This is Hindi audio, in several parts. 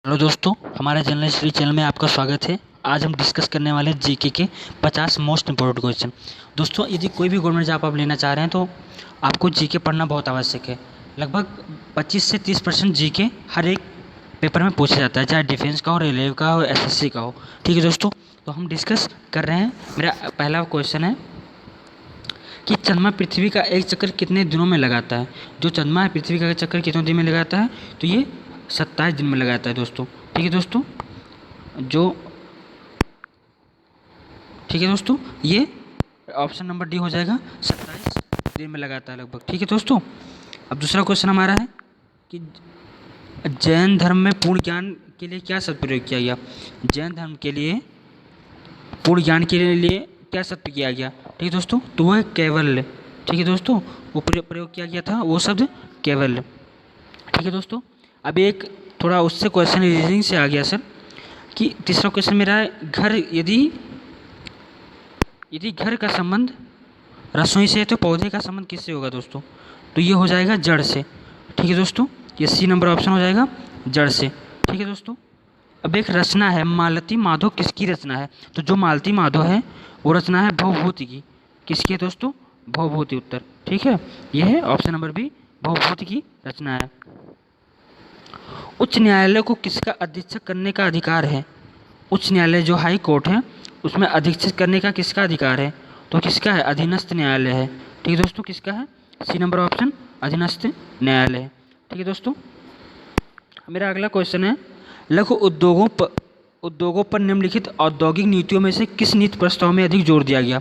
हेलो दोस्तों, हमारे जनरल स्टडी चैनल में आपका स्वागत है। आज हम डिस्कस करने वाले हैं जीके के 50 मोस्ट इंपॉर्टेंट क्वेश्चन। दोस्तों, यदि कोई भी गवर्नमेंट जॉब आप लेना चाह रहे हैं तो आपको जीके पढ़ना बहुत आवश्यक है। लगभग 25 से 30% जीके हर एक पेपर में पूछा जाता है, चाहे डिफेंस का हो, रेलवे का हो, एसएससी का हो। ठीक है दोस्तों, तो हम डिस्कस कर रहे हैं। मेरा पहला क्वेश्चन है कि चंद्रमा पृथ्वी का एक चक्कर कितने दिनों में लगाता है। जो चंद्रमा है पृथ्वी का चक्कर कितने दिन में लगाता है, तो ये 27 दिन में लगाता है दोस्तों। ठीक है दोस्तों, ठीक है दोस्तों, ये ऑप्शन नंबर डी हो जाएगा, 27 दिन में लगाता है लगभग। ठीक है दोस्तों, अब दूसरा क्वेश्चन हमारा है कि जैन धर्म में पूर्ण ज्ञान के लिए क्या शब्द प्रयोग किया गया। जैन धर्म के लिए पूर्ण ज्ञान के लिए क्या शब्द किया गया। ठीक है दोस्तों, तो वह कैवल्य। ठीक है दोस्तों, वो प्रयोग किया गया था वो शब्द कैवल्य। ठीक है दोस्तों, अब एक थोड़ा उससे क्वेश्चन रीजनिंग से आ गया सर कि तीसरा क्वेश्चन मेरा है, घर यदि घर का संबंध रसोई से है तो पौधे का संबंध किससे होगा दोस्तों, तो ये हो जाएगा जड़ से। ठीक है दोस्तों, ये सी नंबर ऑप्शन हो जाएगा, जड़ से। ठीक है दोस्तों, अब एक रचना है मालती माधव, किसकी रचना है, तो जो मालती माधव है वो रचना है भवभूति की। किसकी है दोस्तों, भवभूति उत्तर। ठीक है, यह है ऑप्शन नंबर बी, भवभूति की रचना है। उच्च न्यायालय को किसका अधीक्षक करने का अधिकार है। उच्च न्यायालय जो हाई कोर्ट है उसमें अधीक्षक करने का किसका अधिकार है, तो किसका है, अधीनस्थ न्यायालय है। ठीक है दोस्तों, किसका है, सी नंबर ऑप्शन, अधीनस्थ न्यायालय है। ठीक है दोस्तों, मेरा अगला क्वेश्चन है, लघु उद्योगों पर निम्नलिखित औद्योगिक नीतियों में से किस नीति प्रस्ताव में अधिक जोर दिया गया,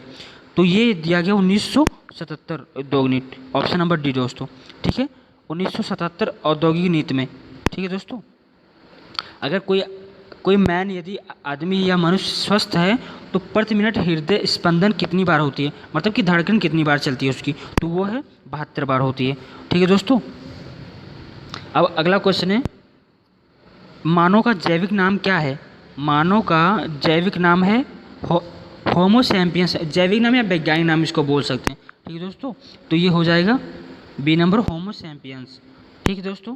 तो ये दिया गया 1977 उद्योग नीति, ऑप्शन नंबर डी दोस्तों। ठीक है, 1977 औद्योगिक नीति में। ठीक है दोस्तों, अगर कोई मैन यदि आदमी या मनुष्य स्वस्थ है तो प्रति मिनट हृदय स्पंदन कितनी बार होती है, मतलब कि धड़कन कितनी बार चलती है उसकी, तो वो है 72 बार होती है। ठीक है दोस्तों, अब अगला क्वेश्चन है, मानव का जैविक नाम क्या है। मानव का जैविक नाम है होमो सैपियंस, जैविक नाम या वैज्ञानिक नाम इसको बोल सकते हैं। ठीक है दोस्तों, तो ये हो जाएगा बी नंबर, होमो सैपियंस। ठीक है दोस्तों,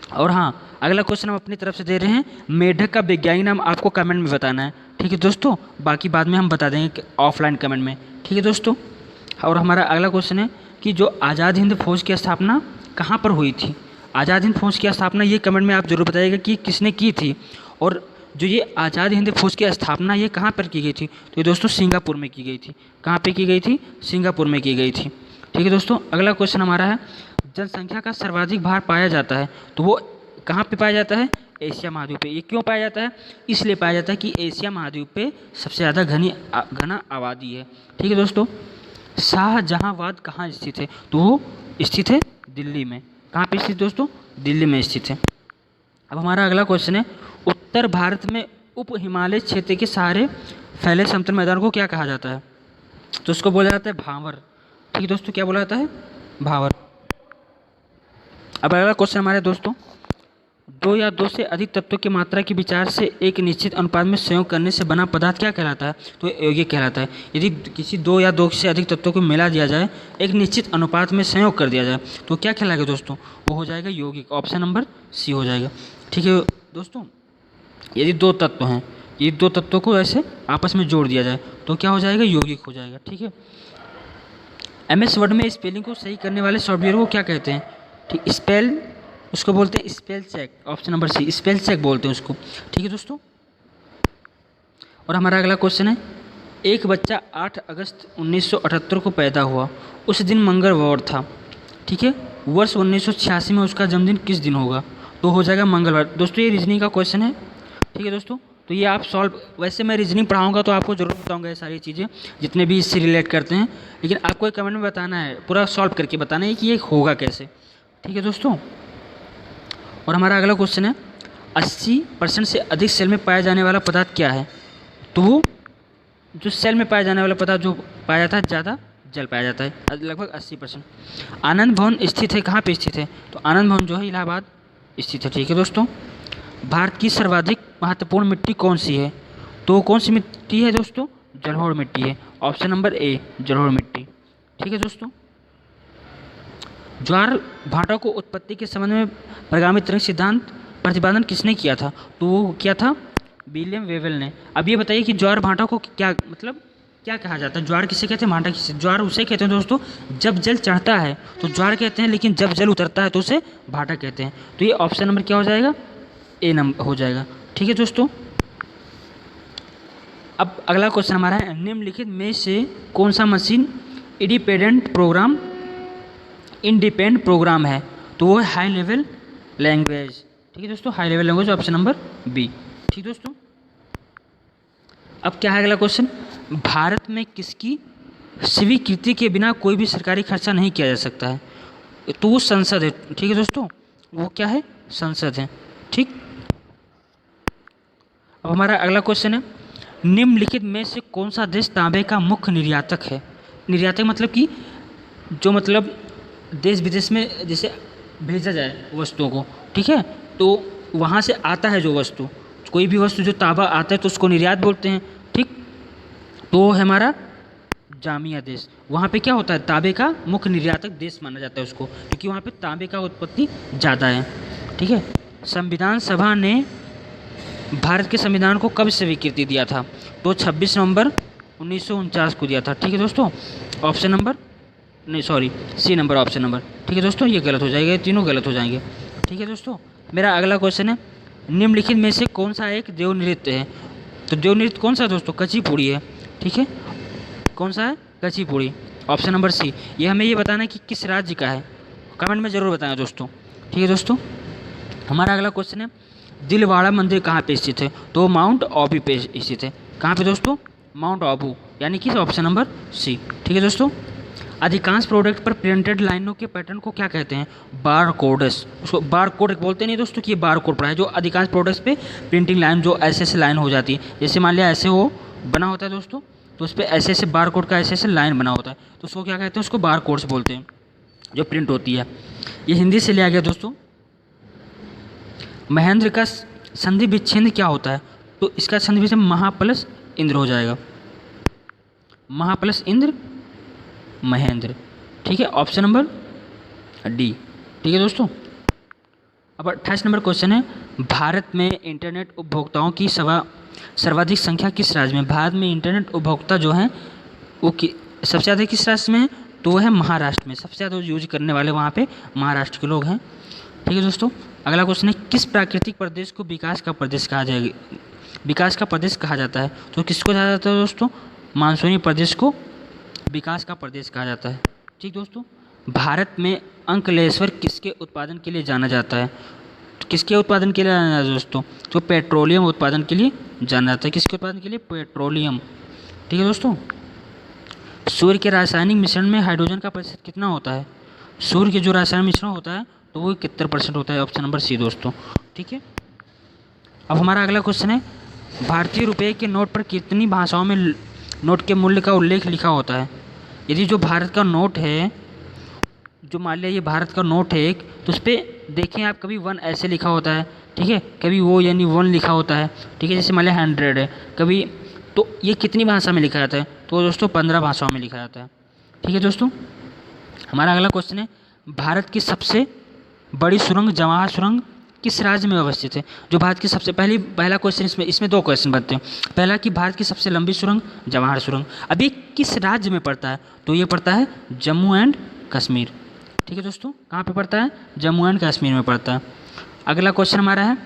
और हाँ, अगला क्वेश्चन हम अपनी तरफ से दे रहे हैं, मेढक का वैज्ञानिक नाम आपको कमेंट में बताना है। ठीक है दोस्तों, बाकी बाद में हम बता देंगे ऑफलाइन कमेंट में। ठीक है दोस्तों, और हमारा अगला क्वेश्चन है कि जो आज़ाद हिंद फौज की स्थापना कहाँ पर हुई थी। आज़ाद हिंद फौज की स्थापना ये कमेंट में आप जरूर बताइएगा कि किसने की थी, और जो ये आज़ाद हिंद फौज की स्थापना ये कहाँ पर की गई थी, तो ये दोस्तों सिंगापुर में की गई थी। कहाँ पे की गई थी, सिंगापुर में की गई थी। ठीक है दोस्तों, अगला क्वेश्चन हमारा है, जनसंख्या का सर्वाधिक भार पाया जाता है तो वो कहाँ पे पाया जाता है, एशिया महाद्वीप पे। ये क्यों पाया जाता है, इसलिए पाया जाता है कि एशिया महाद्वीप पे सबसे ज़्यादा घना आबादी है। ठीक है दोस्तों, शाहजहांबाद कहाँ स्थित है, तो वो स्थित है दिल्ली में। कहाँ पे स्थित दोस्तों, दिल्ली में स्थित है। अब हमारा अगला क्वेश्चन है, उत्तर भारत में उप हिमालय क्षेत्र के सहारे फैले समतल मैदान को क्या कहा जाता है, तो उसको बोला जाता है भांवर। ठीक है दोस्तों, क्या बोला जाता है, भांवर। अब अगला क्वेश्चन हमारे दोस्तों, दो या दो से अधिक तत्वों की मात्रा के विचार से एक निश्चित अनुपात में संयोग करने से बना पदार्थ क्या कहलाता है, तो यौगिक कहलाता है। यदि किसी दो या दो से अधिक तत्वों को मिला दिया जाए, एक निश्चित अनुपात में संयोग कर दिया जाए, तो क्या कहलाएगा दोस्तों, वो हो जाएगा यौगिक, ऑप्शन नंबर सी हो जाएगा। ठीक है दोस्तों, यदि दो तत्व हैं, ये दो तत्वों को ऐसे आपस में जोड़ दिया जाए तो क्या हो जाएगा, यौगिक हो जाएगा। ठीक है, MS वर्ड में स्पेलिंग को सही करने वाले सॉफ्टवेयर को क्या कहते हैं, ठीक, स्पेल उसको बोलते हैं spell check, option number C, spell check बोलते हैं उसको। ठीक है दोस्तों, और हमारा अगला क्वेश्चन है, एक बच्चा 8 अगस्त 1978 को पैदा हुआ, उस दिन मंगलवार था। ठीक है, वर्ष 1986 में उसका जन्मदिन किस दिन होगा, तो हो जाएगा मंगलवार। दोस्तों, ये रीजनिंग का क्वेश्चन है। ठीक है दोस्तों, तो ये आप सॉल्व, वैसे मैं रीजनिंग पढ़ाऊंगा तो आपको जरूर बताऊंगा ये सारी चीज़ें जितने भी इससे रिलेट करते हैं, लेकिन आपको एक कमेंट में बताना है, पूरा सॉल्व करके बताना है कि ये होगा कैसे। ठीक है दोस्तों, और हमारा अगला क्वेश्चन है, 80% से अधिक सेल में पाया जाने वाला पदार्थ क्या है, तो वो जो सेल में पाया जाने वाला पदार्थ जो पाया जाता है ज़्यादा जल पाया जाता है, लगभग 80%। आनंद भवन स्थित है, कहाँ पे स्थित है, तो आनंद भवन जो है इलाहाबाद स्थित है। ठीक है दोस्तों, भारत की सर्वाधिक महत्वपूर्ण मिट्टी कौन सी है, तो कौन सी मिट्टी है दोस्तों, जलोढ़ मिट्टी है, ऑप्शन नंबर ए, जलोढ़ मिट्टी। ठीक है दोस्तों, ज्वार भाटा को उत्पत्ति के संबंध में प्रगामी तरंग सिद्धांत प्रतिपादन किसने किया था? तो वो किया था विलियम वेवेल ने। अब ये बताइए कि ज्वार भाटा को क्या मतलब क्या कहा जाता है? ज्वार किसे कहते हैं, भाटा किसे? ज्वार उसे कहते हैं दोस्तों जब जल चढ़ता है तो ज्वार कहते हैं, लेकिन जब जल उतरता है तो उसे भाटा कहते हैं। तो ये ऑप्शन नंबर क्या हो जाएगा? ए नंबर हो जाएगा। ठीक है दोस्तों। अब अगला क्वेश्चन हमारा है, निम्नलिखित में से कौन सा मशीन इंडिपेंडेंट प्रोग्राम है? तो वो है हाई लेवल लैंग्वेज। ठीक है दोस्तों, high level language, option number B. ठीक दोस्तों। अब क्या है अगला क्वेश्चन, भारत में किसकी स्वीकृति के बिना कोई भी सरकारी खर्चा नहीं किया जा सकता है? तो वो संसद है। ठीक है दोस्तों, वो क्या है? संसद है। ठीक। अब हमारा अगला क्वेश्चन है, निम्नलिखित में से कौन सा देश तांबे का मुख्य निर्यातक है? निर्यातक मतलब कि जो मतलब देश विदेश में जैसे भेजा जाए वस्तुओं को, ठीक है, तो वहाँ से आता है जो वस्तु, कोई भी वस्तु जो तांबा आता है तो उसको निर्यात बोलते हैं। ठीक। तो है हमारा जामिया देश। वहाँ पे क्या होता है, तांबे का मुख्य निर्यातक देश माना जाता है उसको, क्योंकि वहाँ पे तांबे का उत्पत्ति ज़्यादा है। ठीक है। संविधान सभा ने भारत के संविधान को कब स्वीकृति दिया था? तो 26 नवंबर 1949 को दिया था। ठीक है दोस्तों, ऑप्शन नंबर नहीं sorry C number, option number. ठीक है दोस्तों, ये गलत हो जाएगा, ये तीनों गलत हो जाएंगे। ठीक है दोस्तों। मेरा अगला क्वेश्चन है, निम्नलिखित में से कौन सा एक देव नृत्य है? तो देव नृत्य कौन सा है दोस्तों? कुचिपुड़ी है। ठीक है, कौन सा है? Kuchipudi, option number C. ये हमें ये बताना है कि किस राज्य का है, कमेंट में ज़रूर बताना दोस्तों। ठीक है दोस्तों। हमारा अगला क्वेश्चन है, दिलवाड़ा मंदिर कहाँ पे स्थित है? तो माउंट आबू पे स्थित है। कहाँ पे दोस्तों? माउंट आबू, यानी कि ऑप्शन नंबर सी। ठीक है दोस्तों। अधिकांश प्रोडक्ट पर प्रिंटेड लाइनों के पैटर्न को क्या कहते हैं? बार कोड्स। उसको बार कोड बोलते नहीं दोस्तों कि ये बार कोड पड़ा है, जो अधिकांश प्रोडक्ट्स पे प्रिंटिंग लाइन जो ऐसे ऐसे लाइन हो जाती है, जैसे मान लिया ऐसे वो बना होता है दोस्तों, तो उस पर ऐसे ऐसे बार कोड का ऐसे ऐसे लाइन बना होता है, तो उसको क्या कहते हैं? उसको बार कोड्स बोलते हैं, जो प्रिंट होती है। ये हिंदी से लिया गया दोस्तों। महेंद्र का संधि विच्छेद क्या होता है? तो इसका संधि विच्छेद महा प्लस इंद्र हो जाएगा, महा प्लस इंद्र महेंद्र। ठीक है, ऑप्शन नंबर डी। ठीक है दोस्तों। अब 28 नंबर क्वेश्चन है, भारत में इंटरनेट उपभोक्ताओं की सर्वाधिक संख्या किस राज्य में? भारत में इंटरनेट उपभोक्ता जो हैं वो सबसे ज़्यादा किस राज्य में है? तो वो है महाराष्ट्र में। सबसे ज़्यादा यूज करने वाले वहाँ पे महाराष्ट्र के लोग हैं। ठीक है दोस्तों। अगला क्वेश्चन है, किस प्राकृतिक प्रदेश को विकास का प्रदेश कहा जाएगा? विकास का प्रदेश कहा जाता है, तो किसको कहा जाता है दोस्तों? मानसूनी प्रदेश को विकास का प्रदेश कहा जाता है। ठीक दोस्तों। भारत में अंकलेश्वर किसके उत्पादन के लिए जाना जाता है? तो किसके उत्पादन के लिए जाना जाता है दोस्तों? तो पेट्रोलियम उत्पादन के लिए जाना जाता है। किसके उत्पादन के लिए? पेट्रोलियम। ठीक है दोस्तों। सूर्य के रासायनिक मिश्रण में हाइड्रोजन का प्रतिशत कितना होता है? सूर्य के जो रासायनिक मिश्रण होता है तो वो 71% होता है, ऑप्शन नंबर सी दोस्तों। ठीक है। अब हमारा अगला क्वेश्चन है, भारतीय रुपये के नोट पर कितनी भाषाओं में नोट के मूल्य का उल्लेख लिखा होता है? यदि जो भारत का नोट है, जो मान लिया ये भारत का नोट है एक, तो उस पर देखें आप, कभी 1 ऐसे लिखा होता है, ठीक है, कभी वो यानी 1 लिखा होता है, ठीक है, जैसे मान लिया 100 है कभी, तो ये कितनी भाषा में लिखा जाता है? तो दोस्तों 15 भाषाओं में लिखा जाता है। ठीक है दोस्तों। हमारा अगला क्वेश्चन है, भारत की सबसे बड़ी सुरंग जवाहर सुरंग किस राज्य में अवस्थित है? जो भारत की सबसे पहला क्वेश्चन, इसमें 2 क्वेश्चन बनते हैं। पहला कि भारत की सबसे लंबी सुरंग जवाहर सुरंग अभी किस राज्य में पड़ता है? तो ये पड़ता है जम्मू एंड कश्मीर। ठीक है दोस्तों, कहाँ पे पड़ता है? जम्मू एंड कश्मीर में पड़ता है। अगला क्वेश्चन हमारा है,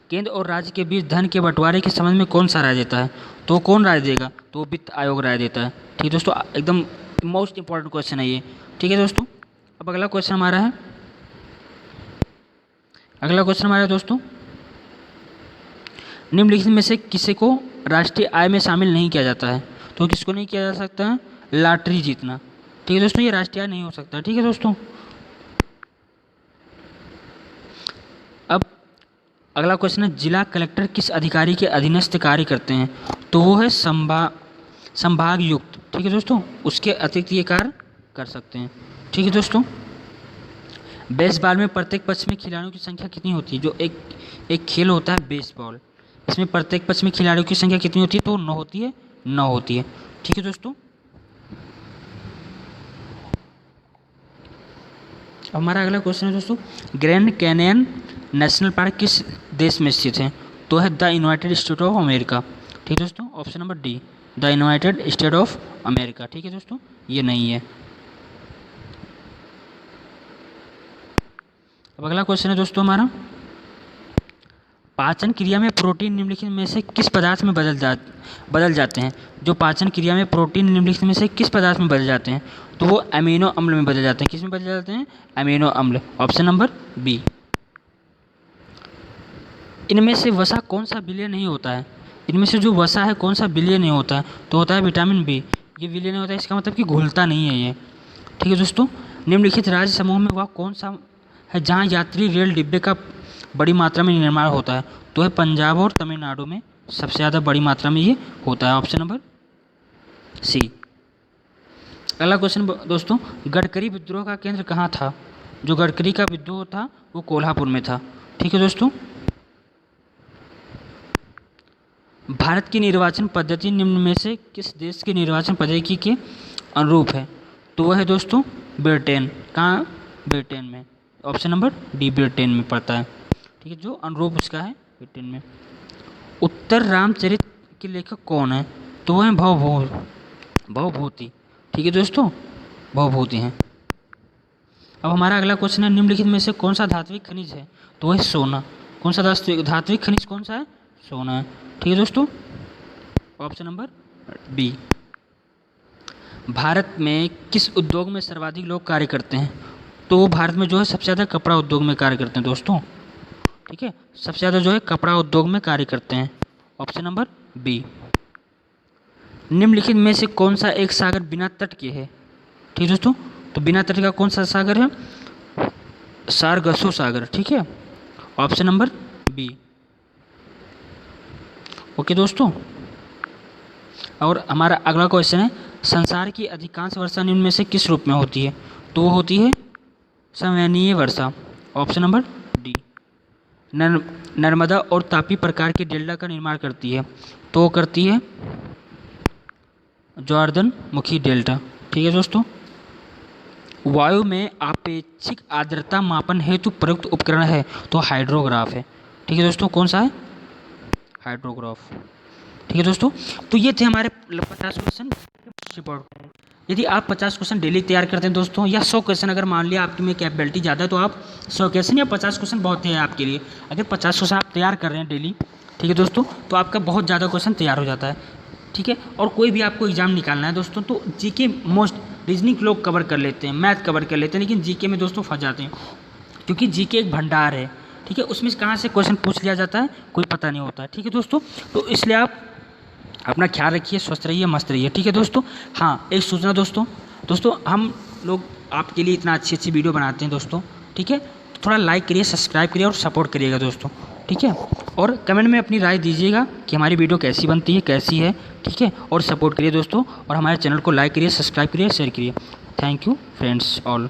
केंद्र और राज्य के बीच धन के बंटवारे के संबंध में कौन सा राय देता है? तो कौन राय देगा? तो वित्त आयोग राय देता है। ठीक है दोस्तों, एकदम मोस्ट इंपॉर्टेंट क्वेश्चन है ये। ठीक है दोस्तों। अब अगला क्वेश्चन हमारा है, दोस्तों, निम्नलिखित में से किसी को राष्ट्रीय आय में शामिल नहीं किया जाता है? तो किसको नहीं किया जा सकता है? लॉटरी जीतना। ठीक है दोस्तों, ये राष्ट्रीय आय नहीं हो सकता। ठीक है दोस्तों। अब अगला क्वेश्चन है, जिला कलेक्टर किस अधिकारी के अधीनस्थ कार्य करते हैं? तो वो है संभागयुक्त। ठीक है दोस्तों, उसके अतिरिक्त ये कार्य कर सकते हैं। ठीक है दोस्तों। बेसबॉल में प्रत्येक पक्ष में खिलाड़ियों की संख्या कितनी होती है? जो एक खेल होता है बेसबॉल, इसमें प्रत्येक पक्ष में खिलाड़ियों की संख्या कितनी होती है? तो 9 होती है, 9 होती है। ठीक है दोस्तों। हमारा अगला क्वेश्चन है दोस्तों, ग्रैंड कैनियन नेशनल पार्क किस देश में स्थित है? तो है the United state of America. ठीक है दोस्तों, option number D, the United state of America. ठीक है दोस्तों, ये नहीं है। अब अगला क्वेश्चन है दोस्तों हमारा, पाचन क्रिया में प्रोटीन निम्नलिखित में से किस पदार्थ में बदल जाते हैं? जो पाचन क्रिया में प्रोटीन निम्नलिखित में से किस पदार्थ में बदल जाते हैं? तो वो अमीनो अम्ल में बदल जाते हैं। किस में बदल जाते हैं? अमीनो अम्ल। Option number B. इनमें से वसा कौन सा विलय नहीं होता है? इनमें से जो वसा है कौन सा विलय नहीं होता है? तो होता है विटामिन बी। ये विलय नहीं होता है, इसका मतलब कि घुलता नहीं है ये। ठीक है दोस्तों, निम्नलिखित राज्य समूह में वह कौन सा है जहाँ यात्री रेल डिब्बे का बड़ी मात्रा में निर्माण होता है? तो है पंजाब और तमिलनाडु में सबसे ज़्यादा बड़ी मात्रा में ये होता है। Option number C. अगला क्वेश्चन दोस्तों, गडकरी विद्रोह का केंद्र कहाँ था? जो गडकरी का विद्रोह था वो कोल्हापुर में था। ठीक है दोस्तों, भारत की निर्वाचन पद्धति निम्न में से किस देश की निर्वाचन पद्धति के अनुरूप है? तो वह है दोस्तों ब्रिटेन। कहाँ? ब्रिटेन में। ऑप्शन नंबर डी ब्रिटेन में पड़ता है। ठीक है, जो अनुरूप उसका है ब्रिटेन में। उत्तर रामचरित के लेखक कौन है? तो वह है भवभूति। ठीक है दोस्तों, भवभूति हैं। अब हमारा अगला क्वेश्चन है, निम्नलिखित में से कौन सा धात्विक खनिज है? तो वह है सोना। कौन सा धात्विक खनिज कौन सा है? सोना है। ठीक है दोस्तों, ऑप्शन नंबर बी। भारत में किस उद्योग में सर्वाधिक लोग कार्य करते हैं? तो भारत में जो है सबसे ज़्यादा कपड़ा उद्योग में कार्य करते हैं दोस्तों। ठीक है, सबसे ज़्यादा जो है कपड़ा उद्योग में कार्य करते हैं। Option number B. निम्नलिखित में से कौन सा एक सागर बिना तट के है? ठीक है दोस्तों, तो बिना तट का कौन सा सागर है? सारगसो सागर। ठीक है, ऑप्शन नंबर बी। ओके दोस्तों, और हमारा अगला क्वेश्चन है, संसार की अधिकांश वर्षा निम्न में से किस रूप में होती है? तो वो होती है संवहनीय वर्षा। Option number D. नर्मदा और तापी प्रकार के डेल्टा का निर्माण करती है। तो वो करती है जॉर्दन मुखी डेल्टा। ठीक है दोस्तों, वायु में आपेक्षिक आर्द्रता मापन हेतु प्रयुक्त उपकरण है तो हाइड्रोग्राफ है। ठीक है दोस्तों, कौन सा है? हाइड्रोग्राफ। ठीक है दोस्तों, तो ये थे हमारे 50 क्वेश्चन। यदि आप 50 क्वेश्चन डेली तैयार करते हैं दोस्तों, या 100 क्वेश्चन, अगर मान लिया आपकी में कैपेबिलिटी ज़्यादा है तो आप 100 क्वेश्चन या 50 क्वेश्चन बहुत है आपके लिए। अगर 50 क्वेश्चन आप तैयार कर रहे हैं डेली, ठीक है दोस्तों, तो आपका बहुत ज़्यादा क्वेश्चन तैयार हो जाता है। ठीक है, और कोई भी आपको एग्जाम निकालना है दोस्तों, तो जीके मोस्ट रीजनिंग लोग कवर कर लेते हैं, मैथ कवर कर लेते हैं, लेकिन जीके में दोस्तों फंस जाते हैं, क्योंकि जीके एक भंडार है। ठीक है, उसमें कहाँ से क्वेश्चन पूछ लिया जाता है कोई पता नहीं होता है। ठीक है दोस्तों, तो इसलिए आप अपना ख्याल रखिए, स्वस्थ रहिए, मस्त रहिए। ठीक है दोस्तों, हाँ एक सूचना दोस्तों, हम लोग आपके लिए इतना अच्छी वीडियो बनाते हैं दोस्तों। ठीक है, तो थोड़ा लाइक करिए, सब्सक्राइब करिए और सपोर्ट करिएगा दोस्तों। ठीक है, और कमेंट में अपनी राय दीजिएगा कि हमारी वीडियो कैसी बनती है, कैसी है। ठीक है, और सपोर्ट करिए दोस्तों, और हमारे चैनल को लाइक करिए, सब्सक्राइब करिए, शेयर करिए। Thank you friends all.